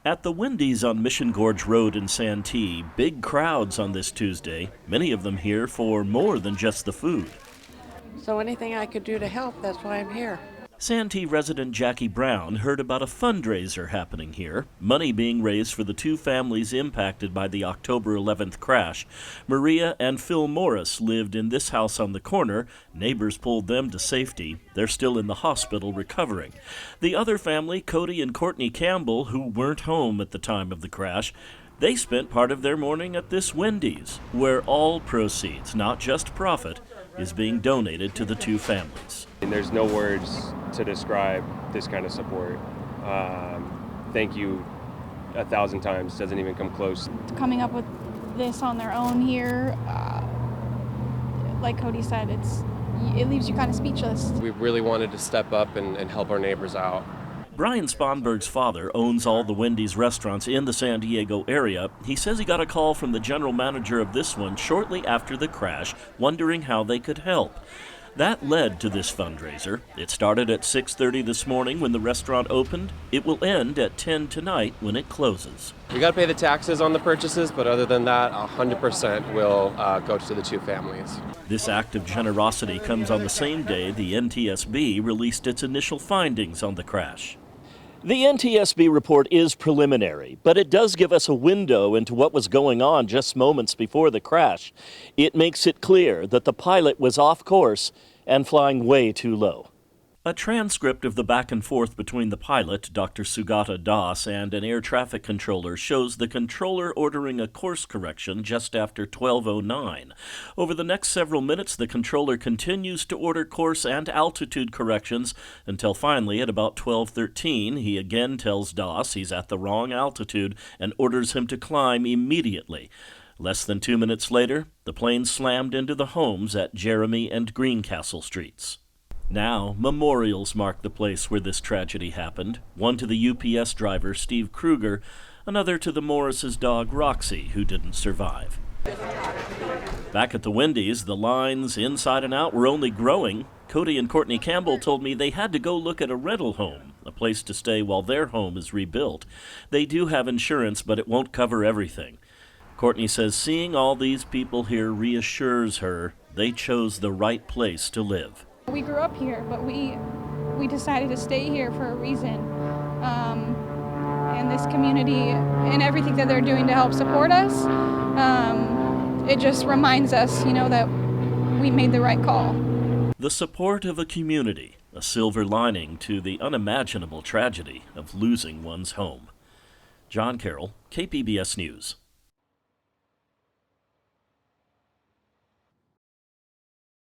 At the Wendy's on Mission Gorge Road in Santee, big crowds on this Tuesday, many of them here for more than just the food. So anything I could do to help, that's why I'm here. Santee resident Jackie Brown heard about a fundraiser happening here, money being raised for the two families impacted by the October 11th crash. Maria and Phil Morris lived in this house on the corner. Neighbors pulled them to safety. They're still in the hospital recovering. The other family, Cody and Courtney Campbell, who weren't home at the time of the crash, they spent part of their morning at this Wendy's, where all proceeds, not just profit, is being donated to the two families. And there's no words to describe this kind of support. Thank you 1,000 times, doesn't even come close. Coming up with this on their own here, like Cody said, it leaves you kind of speechless. We really wanted to step up and help our neighbors out. Brian Sponberg's father owns all the Wendy's restaurants in the San Diego area. He says he got a call from the general manager of this one shortly after the crash, wondering how they could help. That led to this fundraiser. It started at 6:30 this morning when the restaurant opened. It will end at 10 tonight when it closes. We got to pay the taxes on the purchases, but other than that, 100% will go to the two families. This act of generosity comes on the same day the NTSB released its initial findings on the crash. The NTSB report is preliminary, but it does give us a window into what was going on just moments before the crash. It makes it clear that the pilot was off course and flying way too low. A transcript of the back and forth between the pilot, Dr. Sugata Das, and an air traffic controller shows the controller ordering a course correction just after 12:09. Over the next several minutes, the controller continues to order course and altitude corrections until finally at about 12:13, he again tells Das he's at the wrong altitude and orders him to climb immediately. Less than 2 minutes later, the plane slammed into the homes at Jeremy and Greencastle Streets. Now, memorials mark the place where this tragedy happened, one to the UPS driver, Steve Kruger, another to the Morris's dog, Roxy, who didn't survive. Back at the Wendy's, the lines inside and out were only growing. Cody and Courtney Campbell told me they had to go look at a rental home, a place to stay while their home is rebuilt. They do have insurance, but it won't cover everything. Courtney says seeing all these people here reassures her they chose the right place to live. We grew up here, but we decided to stay here for a reason. And this community and everything that they're doing to help support us, it just reminds us, that we made the right call. The support of a community, a silver lining to the unimaginable tragedy of losing one's home. John Carroll, KPBS News.